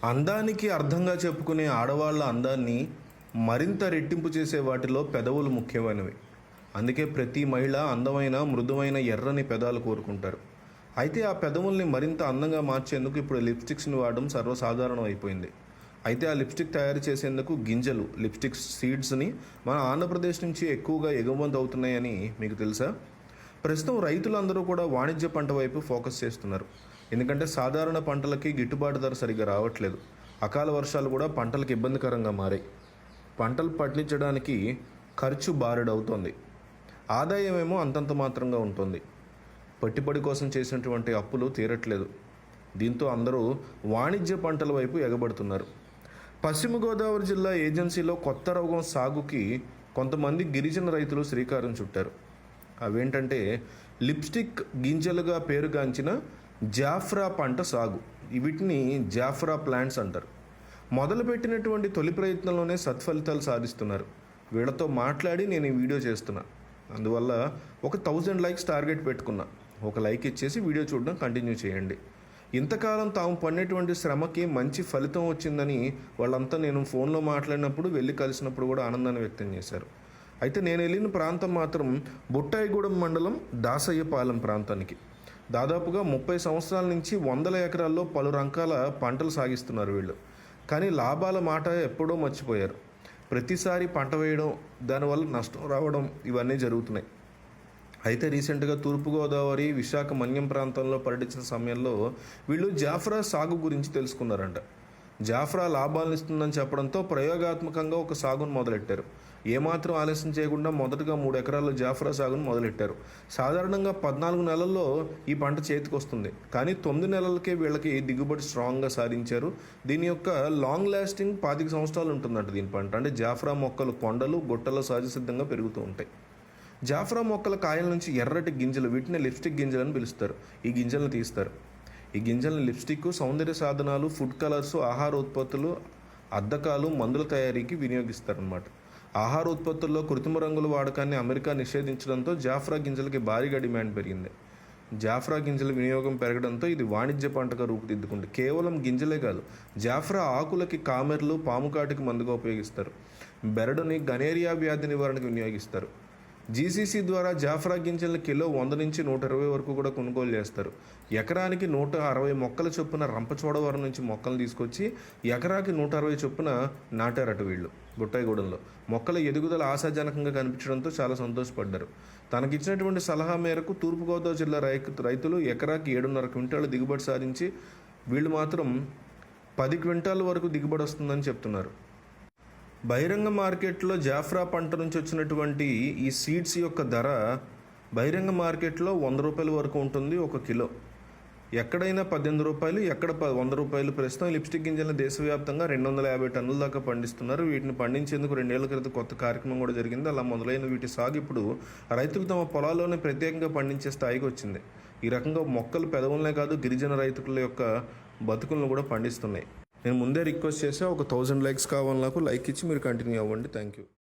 అందానికి అర్థంగా చెప్పుకునే ఆడవాళ్ళ అందాన్ని మరింత రెట్టింపు చేసే వాటిలో పెదవులు ముఖ్యమైనవి. అందుకే ప్రతి మహిళ అందమైన మృదువైన ఎర్రని పెదాలు కోరుకుంటారు. అయితే ఆ పెదవుల్ని మరింత అందంగా మార్చేందుకు ఇప్పుడు లిప్స్టిక్స్ని వాడడం సర్వసాధారణం అయిపోయింది. అయితే ఆ లిప్స్టిక్ తయారు చేసేందుకు గింజలు లిప్స్టిక్ సీడ్స్ని మన ఆంధ్రప్రదేశ్ నుంచి ఎక్కువగా ఎగుమతి అవుతున్నాయని మీకు తెలుసా? ప్రస్తుతం రైతులందరూ కూడా వాణిజ్య పంట వైపు ఫోకస్ చేస్తున్నారు. ఎందుకంటే సాధారణ పంటలకి గిట్టుబాటు ధర సరిగ్గా రావట్లేదు. అకాల వర్షాలు కూడా పంటలకు ఇబ్బందికరంగా మారాయి. పంటలు పండించడానికి ఖర్చు బారెడవుతోంది. ఆదాయం ఏమో అంతంత మాత్రంగా ఉంటుంది. పెట్టుబడి కోసం చేసినటువంటి అప్పులు తీరట్లేదు. దీంతో అందరూ వాణిజ్య పంటల వైపు ఎగబడుతున్నారు. పశ్చిమ గోదావరి జిల్లా ఏజెన్సీలో కొత్త రోగం సాగుకి కొంతమంది గిరిజన రైతులు శ్రీకారం చుట్టారు. అవేంటంటే లిప్స్టిక్ గింజలుగా పేరుగాంచిన జాఫ్రా పంట సాగు. వీటిని జాఫ్రా ప్లాంట్స్ అంటారు. మొదలుపెట్టినటువంటి తొలి ప్రయత్నంలోనే సత్ఫలితాలు సాధిస్తున్నారు. వీళ్ళతో మాట్లాడి నేను ఈ వీడియో చేస్తున్నా. అందువల్ల ఒక 1000 లైక్స్ టార్గెట్ పెట్టుకున్నా. ఒక లైక్ ఇచ్చేసి వీడియో చూడడం కంటిన్యూ చేయండి. ఇంతకాలం తాము పడినటువంటి శ్రమకి మంచి ఫలితం వచ్చిందని వాళ్ళంతా నేను ఫోన్లో మాట్లాడినప్పుడు వెళ్ళి కలిసినప్పుడు కూడా ఆనందాన్ని వ్యక్తం చేశారు. అయితే నేను వెళ్ళిన ప్రాంతం మాత్రం బుట్టాయిగూడెం మండలం దాసయ్యపాలెం ప్రాంతానికి. దాదాపుగా 30 సంవత్సరాల నుంచి 100 ఎకరాల్లో పలు రకాల పంటలు సాగిస్తున్నారు వీళ్ళు. కానీ లాభాల మాట ఎప్పుడో మర్చిపోయారు. ప్రతిసారి పంట వేయడం, దానివల్ల నష్టం రావడం ఇవన్నీ జరుగుతున్నాయి. అయితే రీసెంట్గా తూర్పుగోదావరి, విశాఖ, మన్యం ప్రాంతంలో పర్యటించిన సమయంలో వీళ్ళు జాఫ్రా సాగు గురించి తెలుసుకున్నారంట. జాఫ్రా లాభాలను ఇస్తుందని చెప్పడంతో ప్రయోగాత్మకంగా ఒక సాగును మొదలెట్టారు. ఏమాత్రం ఆలస్యం చేయకుండా మొదటగా 3 ఎకరాల్లో జాఫ్రా సాగును మొదలెట్టారు. సాధారణంగా 14 నెలల్లో ఈ పంట చేతికి వస్తుంది. కానీ 9 నెలలకే వీళ్ళకి దిగుబడి స్ట్రాంగ్గా సాధించారు. దీని యొక్క లాంగ్ లాస్టింగ్ 25 సంవత్సరాలు ఉంటుందంట దీని పంట. అంటే జాఫ్రా మొక్కలు కొండలు, గుట్టలు సహజసిద్ధంగా పెరుగుతూ ఉంటాయి. జాఫ్రా మొక్కల కాయల నుంచి ఎర్రటి గింజలు, వీటిని లిప్స్టిక్ గింజలని పిలుస్తారు. ఈ గింజలను తీస్తారు. ఈ గింజలను లిప్స్టిక్, సౌందర్య సాధనాలు, ఫుడ్ కలర్స్, ఆహార ఉత్పత్తులు, అద్దకాలు, మందుల తయారీకి వినియోగిస్తారన్నమాట. ఆహార ఉత్పత్తుల్లో కృత్రిమ రంగుల వాడకాన్ని అమెరికా నిషేధించడంతో జాఫ్రా గింజలకి భారీగా డిమాండ్ పెరిగింది. జాఫ్రా గింజల వినియోగం పెరగడంతో ఇది వాణిజ్య పంటగా రూపుదిద్దుకుంది. కేవలం గింజలే కాదు, జాఫ్రా ఆకులకి కామెర్లు, పాముకాటికి మందుగా ఉపయోగిస్తారు. బెరడుని గనేరియా వ్యాధి నివారణకు వినియోగిస్తారు. జీసీసీ ద్వారా జాఫ్రా గింజలను కిలో 100 నుంచి 120 వరకు కూడా కొనుగోలు చేస్తారు. ఎకరానికి 160 మొక్కల చొప్పున రంపచోడవరం నుంచి మొక్కలు తీసుకొచ్చి ఎకరాకి 160 చొప్పున నాటారట వీళ్ళు బుట్టాయిగూడెంలో. మొక్కల ఎదుగుదల ఆశాజనకంగా కనిపించడంతో చాలా సంతోషపడ్డారు. తనకిచ్చినటువంటి సలహా మేరకు తూర్పుగోదావరి జిల్లా రైతులు ఎకరాకి 7.5 క్వింటాలు దిగుబడి సాధించి వీళ్ళు మాత్రం 10 క్వింటాల వరకు దిగుబడి వస్తుందని చెప్తున్నారు. బహిరంగ మార్కెట్లో జాఫ్రా పంట నుంచి వచ్చినటువంటి ఈ సీడ్స్ యొక్క ధర బహిరంగ మార్కెట్లో 100 రూపాయల వరకు ఉంటుంది ఒక కిలో. ఎక్కడైనా 18 రూపాయలు, ఎక్కడ 100 రూపాయలు. ప్రస్తుతం లిప్స్టిక్ గింజలను దేశవ్యాప్తంగా 250 టన్నుల దాకా పండిస్తున్నారు. వీటిని పండించేందుకు 2 ఏళ్ల క్రితం కొత్త కార్యక్రమం కూడా జరిగింది. అలా మొదలైన వీటి సాగు ఇప్పుడు రైతులు తమ పొలాల్లోనే ప్రత్యేకంగా పండించే స్థాయికి వచ్చింది. ఈ రకంగా మొక్కలు పెదవులనే కాదు, గిరిజన రైతుల యొక్క బతుకులను కూడా పండిస్తున్నాయి. నేను ముందే రిక్వెస్ట్ చేసా, ఒక 1000 లైక్స్ కావాలి నాకు. లైక్ ఇచ్చి మీరు కంటిన్యూ అవ్వండి. Thank you.